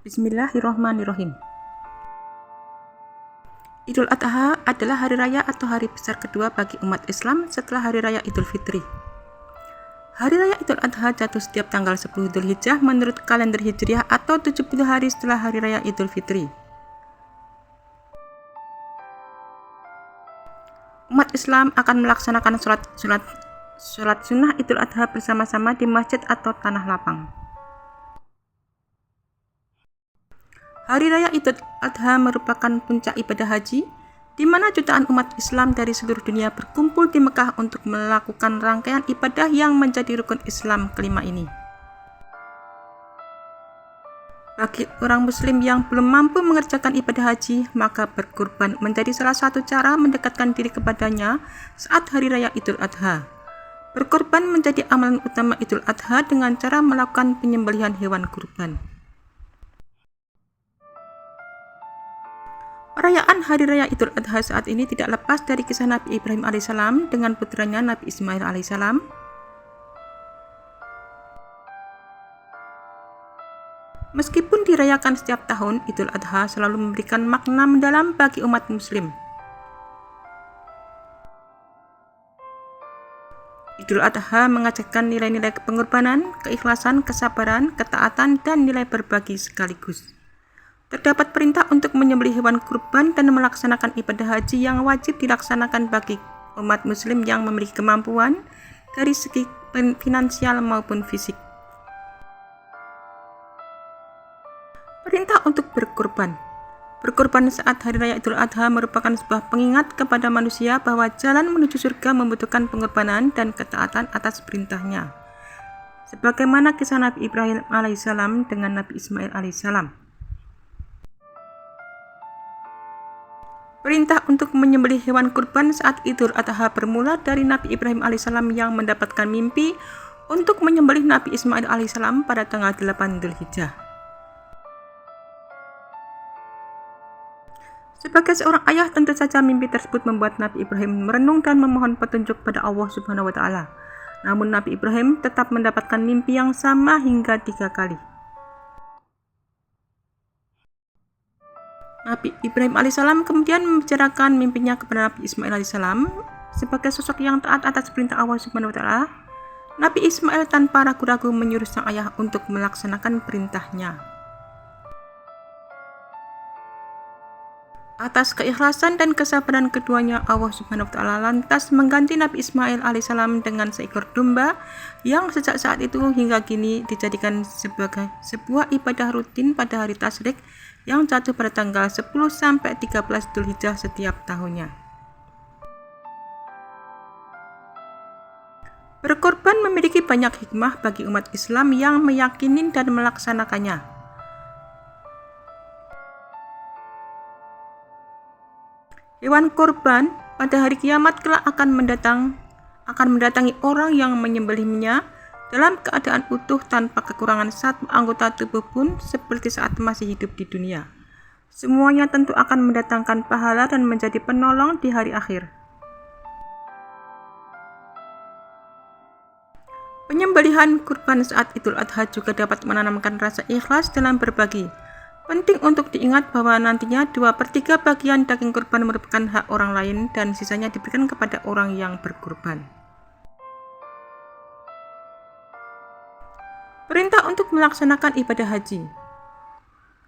Bismillahirrahmanirrahim. Idul Adha adalah hari raya atau hari besar kedua bagi umat Islam setelah hari raya Idul Fitri. Hari raya Idul Adha jatuh setiap tanggal 10 Dzulhijjah menurut kalender Hijriah atau 70 hari setelah hari raya Idul Fitri. Umat Islam akan melaksanakan sholat sunnah Idul Adha bersama-sama di masjid atau tanah lapang. Hari Raya Idul Adha merupakan puncak ibadah haji, di mana jutaan umat Islam dari seluruh dunia berkumpul di Mekah untuk melakukan rangkaian ibadah yang menjadi rukun Islam kelima ini. Bagi orang Muslim yang belum mampu mengerjakan ibadah haji, maka berkurban menjadi salah satu cara mendekatkan diri kepadanya saat Hari Raya Idul Adha. Berkurban menjadi amalan utama Idul Adha dengan cara melakukan penyembelihan hewan kurban. Perayaan Hari Raya Idul Adha saat ini tidak lepas dari kisah Nabi Ibrahim alaihissalam dengan putranya Nabi Ismail alaihissalam. Meskipun dirayakan setiap tahun, Idul Adha selalu memberikan makna mendalam bagi umat Muslim. Idul Adha mengajarkan nilai-nilai pengorbanan, keikhlasan, kesabaran, ketaatan, dan nilai berbagi sekaligus. Terdapat perintah untuk menyembelih hewan kurban dan melaksanakan ibadah haji yang wajib dilaksanakan bagi umat muslim yang memiliki kemampuan dari segi finansial maupun fisik. Perintah untuk berkurban. Berkurban saat Hari Raya Idul Adha merupakan sebuah pengingat kepada manusia bahwa jalan menuju surga membutuhkan pengorbanan dan ketaatan atas perintahnya. Sebagaimana kisah Nabi Ibrahim alaihissalam dengan Nabi Ismail alaihissalam. Perintah untuk menyembelih hewan kurban saat Idul Adha bermula dari Nabi Ibrahim alaihissalam yang mendapatkan mimpi untuk menyembelih Nabi Ismail alaihissalam pada tanggal 8 Dzulhijjah. Sebagai seorang ayah, tentu saja mimpi tersebut membuat Nabi Ibrahim merenung dan memohon petunjuk pada Allah Subhanahu wa Ta'ala. Namun Nabi Ibrahim tetap mendapatkan mimpi yang sama hingga 3 kali. Nabi Ibrahim alaihissalam kemudian membicarakan mimpinya kepada Nabi Ismail alaihissalam sebagai sosok yang taat atas perintah Allah Subhanahu wa Ta'ala. Nabi Ismail tanpa ragu-ragu menyuruh sang ayah untuk melaksanakan perintahnya. Atas keikhlasan dan kesabaran keduanya, Allah Subhanahu wa Ta'ala lantas mengganti Nabi Ismail alaihissalam dengan seekor domba yang sejak saat itu hingga kini dijadikan sebagai sebuah ibadah rutin pada hari Tasyrik yang jatuh pada tanggal 10 sampai 13 Dzulhijjah setiap tahunnya. Berkorban memiliki banyak hikmah bagi umat Islam yang meyakini dan melaksanakannya. Hewan korban pada hari kiamat kelak akan mendatangi orang yang menyembelihnya dalam keadaan utuh tanpa kekurangan satu anggota tubuh pun seperti saat masih hidup di dunia. Semuanya tentu akan mendatangkan pahala dan menjadi penolong di hari akhir. Penyembelihan kurban saat Idul Adha juga dapat menanamkan rasa ikhlas dalam berbagi. Penting untuk diingat bahwa nantinya 2/3 bagian daging kurban merupakan hak orang lain dan sisanya diberikan kepada orang yang berkurban. Perintah untuk melaksanakan ibadah haji.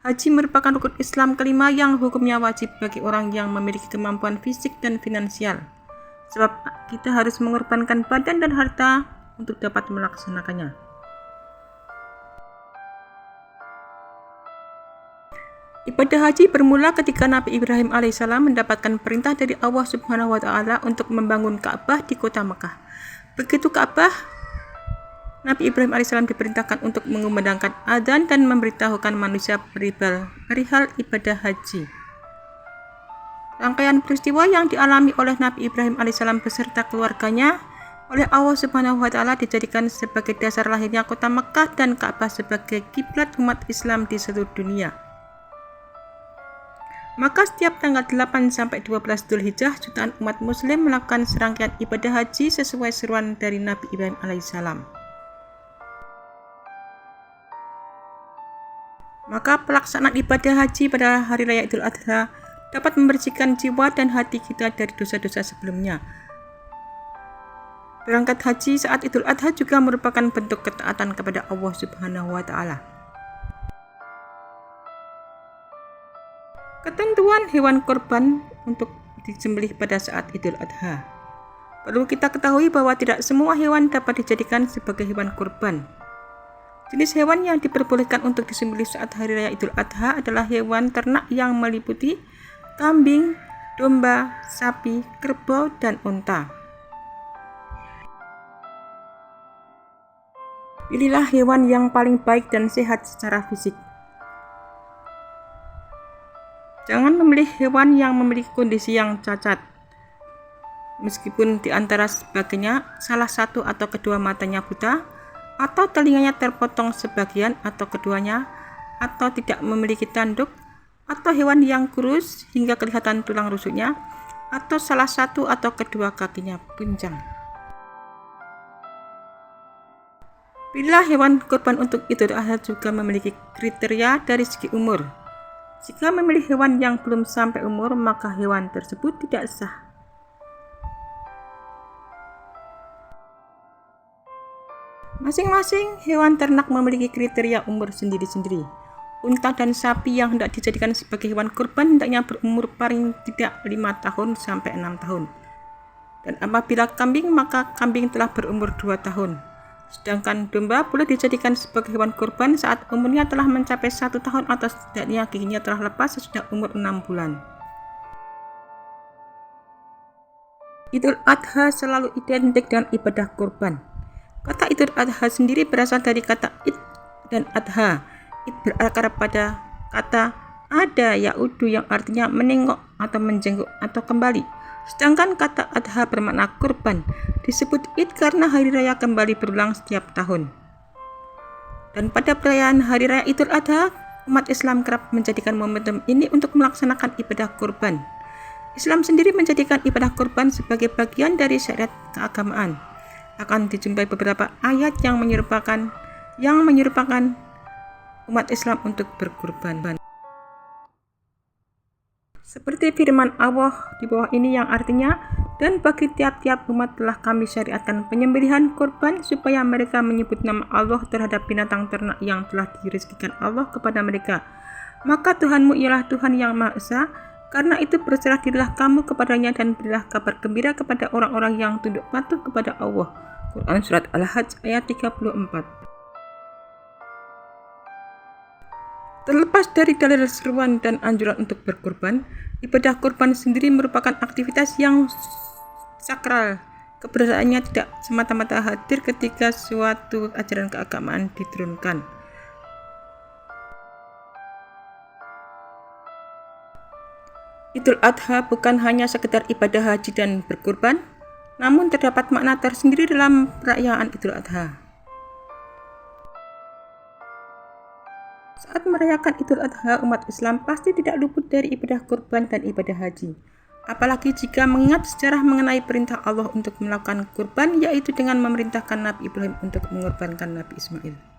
Haji merupakan rukun Islam kelima yang hukumnya wajib bagi orang yang memiliki kemampuan fisik dan finansial. Sebab kita harus mengorbankan badan dan harta untuk dapat melaksanakannya. Ibadah haji bermula ketika Nabi Ibrahim alaihissalam mendapatkan perintah dari Allah Subhanahu wa Ta'ala untuk membangun Ka'bah di kota Mekah. Begitu Ka'bah, Nabi Ibrahim alaihissalam diperintahkan untuk mengumandangkan adzan dan memberitahukan manusia perihal ibadah haji. Rangkaian peristiwa yang dialami oleh Nabi Ibrahim alaihissalam beserta keluarganya oleh Allah Subhanahu wa Ta'ala dijadikan sebagai dasar lahirnya kota Mekah dan Ka'bah sebagai kiblat umat Islam di seluruh dunia. Maka setiap tanggal 8 sampai 12 Dzulhijjah jutaan umat muslim melakukan serangkaian ibadah haji sesuai seruan dari Nabi Ibrahim alaihissalam. Maka pelaksanaan ibadah haji pada hari raya Idul Adha dapat membersihkan jiwa dan hati kita dari dosa-dosa sebelumnya. Berangkat haji saat Idul Adha juga merupakan bentuk ketaatan kepada Allah Subhanahu wa Ta'ala. Ketentuan hewan kurban untuk disembelih pada saat Idul Adha. Perlu kita ketahui bahwa tidak semua hewan dapat dijadikan sebagai hewan kurban. Jenis hewan yang diperbolehkan untuk disembelih saat hari raya Idul Adha adalah hewan ternak yang meliputi kambing, domba, sapi, kerbau, dan unta. Pilihlah hewan yang paling baik dan sehat secara fisik. Jangan memilih hewan yang memiliki kondisi yang cacat. Meskipun di antara sebagainya salah satu atau kedua matanya buta, atau telinganya terpotong sebagian atau keduanya, atau tidak memiliki tanduk, atau hewan yang kurus hingga kelihatan tulang rusuknya, atau salah satu atau kedua kakinya pincang. Pilihlah hewan kurban untuk Idul Adha juga memiliki kriteria dari segi umur. Jika memilih hewan yang belum sampai umur, maka hewan tersebut tidak sah. Masing-masing hewan ternak memiliki kriteria umur sendiri-sendiri. Unta dan sapi yang hendak dijadikan sebagai hewan kurban hendaknya berumur paling tidak 5 tahun sampai 6 tahun. Dan apabila kambing, maka kambing telah berumur 2 tahun. Sedangkan domba boleh dijadikan sebagai hewan kurban saat umurnya telah mencapai 1 tahun atau setidaknya giginya telah lepas sesudah umur 6 bulan. Idul Adha selalu identik dengan ibadah kurban. Kata Idul Adha sendiri berasal dari kata id dan adha. Id berakar pada kata ada yaudu yang artinya menengok atau menjenguk atau kembali. Sedangkan kata adha bermakna kurban. Disebut id karena hari raya kembali berulang setiap tahun. Dan pada perayaan hari raya Idul Adha, umat Islam kerap menjadikan momentum ini untuk melaksanakan ibadah kurban. Islam sendiri menjadikan ibadah kurban sebagai bagian dari syariat keagamaan. Akan dijumpai beberapa ayat yang menyerupakan umat Islam untuk berkurban. Seperti firman Allah di bawah ini yang artinya, dan bagi tiap-tiap umat telah kami syariatkan penyembelihan kurban supaya mereka menyebut nama Allah terhadap binatang ternak yang telah direzekikan Allah kepada mereka. Maka Tuhanmu ialah Tuhan yang Maha Esa, karena itu berserah dirilah kamu kepadanya dan berilah kabar gembira kepada orang-orang yang tunduk patuh kepada Allah. Quran Surat Al-Hajj ayat 34. Terlepas dari dalil seruan dan anjuran untuk berkurban, ibadah kurban sendiri merupakan aktivitas yang sakral. Keberadaannya tidak semata-mata hadir ketika suatu ajaran keagamaan diturunkan. Idul Adha bukan hanya sekedar ibadah haji dan berkurban, namun terdapat makna tersendiri dalam perayaan Idul Adha. Saat merayakan Idul Adha, umat Islam pasti tidak luput dari ibadah kurban dan ibadah haji. Apalagi jika mengingat sejarah mengenai perintah Allah untuk melakukan kurban, yaitu dengan memerintahkan Nabi Ibrahim untuk mengorbankan Nabi Ismail.